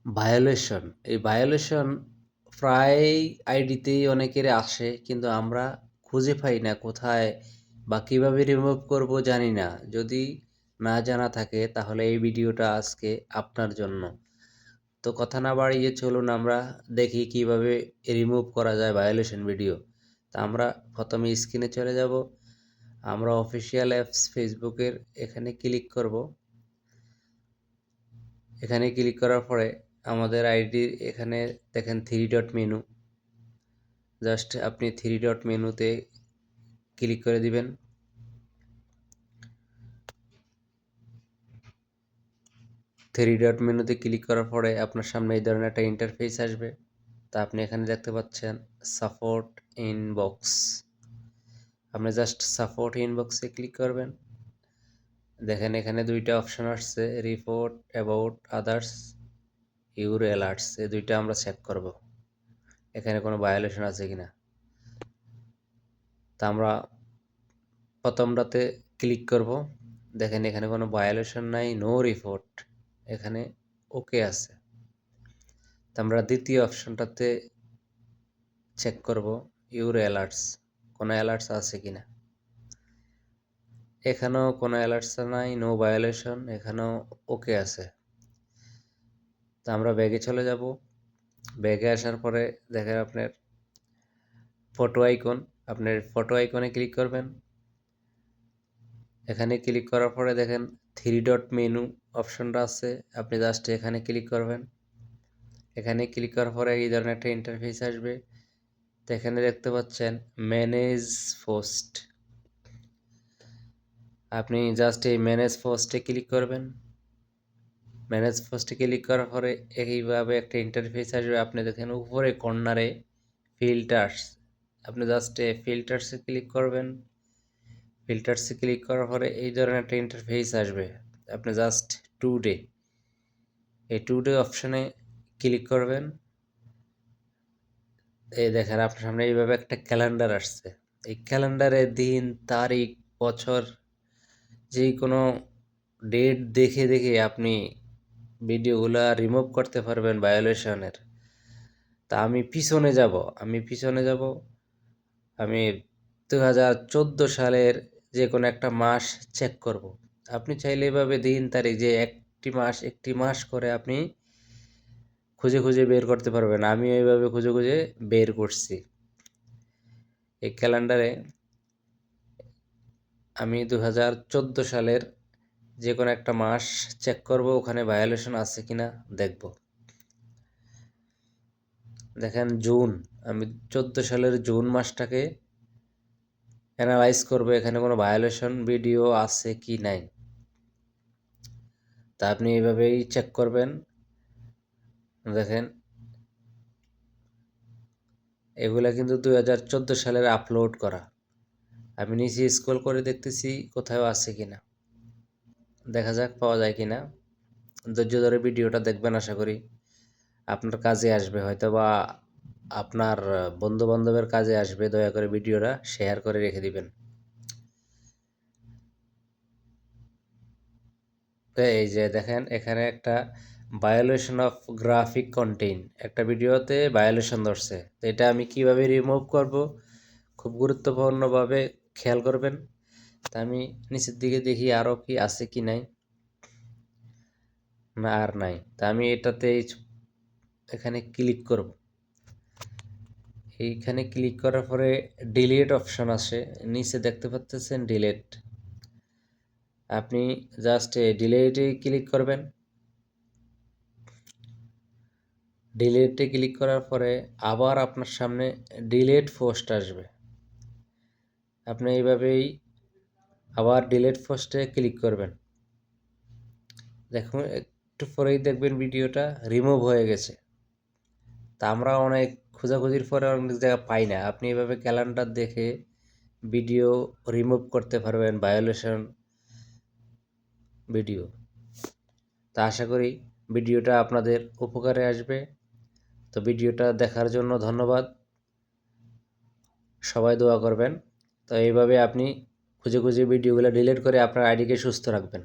Violation. এই violation প্রায় আইডিতেই অনেকের আসে, কিন্তু আমরা খুঁজে পাই না কোথায় বা কিভাবে রিমুভ করব জানি না। যদি না জানা থাকে তাহলে এই ভিডিওটা আজকে আপনার জন্য। তো কথা না বাড়িয়ে চলুন আমরা দেখি কিভাবে রিমুভ করা যায় ভায়োলেশন ভিডিও। তা আমরা প্রথমে স্ক্রিনে চলে যাব। আমরা অফিসিয়াল অ্যাপস ফেসবুকের এখানে ক্লিক করব। এখানে ক্লিক করার পরে আমাদের আইডির এখানে দেখেন থ্রি ডট মেনু, জাস্ট আপনি থ্রি ডট মেনুতে ক্লিক করে দিবেন। থ্রি ডট মেনুতে ক্লিক করার পরে আপনার সামনে এই ধরনের একটা ইন্টারফেস আসবে। তা আপনি এখানে দেখতে পাচ্ছেন সাপোর্ট ইনবক্স। আপনি জাস্ট সাপোর্ট ইনবক্সে ক্লিক করবেন। দেখেন এখানে দুইটা অপশন আসছে, report about others, your alerts. এই দুইটা আমরা চেক করব এখানে কোনো ভায়োলেশন আছে কিনা। তা আমরা প্রথমটাতে ক্লিক করব। দেখেন এখানে কোনো ভায়োলেশন নাই, নো রিপোর্ট, এখানে ওকে আছে। তা আমরা দ্বিতীয় অপশনটাতে চেক করব ইউর অ্যালার্টস, কোনো অ্যালার্টস আছে কিনা। এখানেও কোনো অ্যালার্টস নাই, নো ভায়োলেশন, এখানেও ওকে আছে। তা আমরা ব্যাগে চলে যাব। ব্যাগে আসার পরে দেখেন আপনার ফটো আইকন, আপনার ফটো আইকনে ক্লিক করবেন। এখানে ক্লিক করার পরে দেখেন থ্রি ডট মেনু অপশনটা আছে, আপনি জাস্ট এখানে ক্লিক করবেন। এখানে ক্লিক করার পরে এই ধরনের একটা ইন্টারফেস আসবে। তো এখানে দেখতে পাচ্ছেন ম্যানেজ পোস্ট, আপনি জাস্ট এই ম্যানেজ পোস্টে ক্লিক করবেন। ম্যানেজ পোস্টে ক্লিক করার পরে এইভাবে একটা ইন্টারফেস আসবে। আপনি দেখেন উপরে কর্নারে ফিল্টার্স, আপনি জাস্ট ফিল্টার্সে ক্লিক করবেন। ফিল্টার্সে ক্লিক করার পরে এই ধরনের একটা ইন্টারফেস আসবে। আপনি জাস্ট টুডে, এই টুডে অপশনে ক্লিক করবেন। এই দেখেন আপনার সামনে এইভাবে একটা ক্যালেন্ডার আসছে। এই ক্যালেন্ডারে দিন, তারিখ, বছর, যে কোনো ডেট দেখে দেখে আপনি ভিডিওগুলা রিমুভ করতে পারবেন ভায়োলেশনের। তা আমি পিছনে যাব। আমি 2014 সালের যে কোনো একটা মাস চেক করব। আপনি চাইলে এভাবে দিন তারিখ যে একটি মাস করে আপনি খুঁজে খুঁজে বের করতে পারবেন। আমি এইভাবে খুঁজে খুঁজে বের করছি। এই ক্যালেন্ডারে আমি 2014 সালের যে কোনো একটা মাস চেক করব, ওখানে ভায়োলেশন আছে কিনা দেখব। দেখেন জুন, আমি 14 সালের জুন মাসটাকে অ্যানালাইজ করব, এখানে কোনো ভায়োলেশন ভিডিও আছে কি নাই। তা আপনি এইভাবেই চেক করবেন। দেখেন এগুলা কিন্তু 2014 সালের আপলোড করা। আমি নিচে স্ক্রল করে দেখতেছি কোথাও আছে কিনা, দেখা যাক পাওয়া যায় কিনা। ধৈর্য ধরে ভিডিওটা দেখবেন, আশা করি আপনার কাজে আসবে, হয়তো বা আপনার বন্ধু বান্ধবের কাজে আসবে। দয়া করে ভিডিওটা শেয়ার করে রেখে দিবেন। তো এই যে দেখেন এখানে একটা ভায়োলেশন অফ গ্রাফিক কন্টেন্ট, একটা ভিডিওতে ভায়োলেশন ধরছে। তো এটা আমি কিভাবে রিমুভ করব খুব গুরুত্বপূর্ণভাবে খেয়াল করবেন। তা আমি নিচের দিকে দেখি আরও কি আছে কি নাই, না আর নাই। তা আমি এটাতে এখানে ক্লিক করব। এইখানে ক্লিক করার পরে ডিলিট অপশন আসে, নিচে দেখতে পাচ্ছেন ডিলিট। আপনি জাস্ট ডিলিটে ক্লিক করবেন। ডিলিটে ক্লিক করার পরে আবার আপনার সামনে ডিলিট পোস্ট আসবে। আপনি এইভাবেই আবার ডিলিট পোস্টে ক্লিক করবেন। দেখুন একটু পরেই দেখবেন ভিডিওটা রিমুভ হয়ে গেছে। তা আমরা অনেক খোঁজাখুঁজির পরে অনেক জায়গা পাই না। আপনি এভাবে ক্যালেন্ডার দেখে ভিডিও রিমুভ করতে পারবেন, ভায়োলেশন ভিডিও। তা আশা করি ভিডিওটা আপনাদের উপকারে আসবে। তো ভিডিওটা দেখার জন্য ধন্যবাদ, সবাই দোয়া করবেন। তো এইভাবে আপনি খুঁজে খুঁজে ভিডিওগুলো ডিলিট করে আপনার আইডিকে সুস্থ রাখবেন।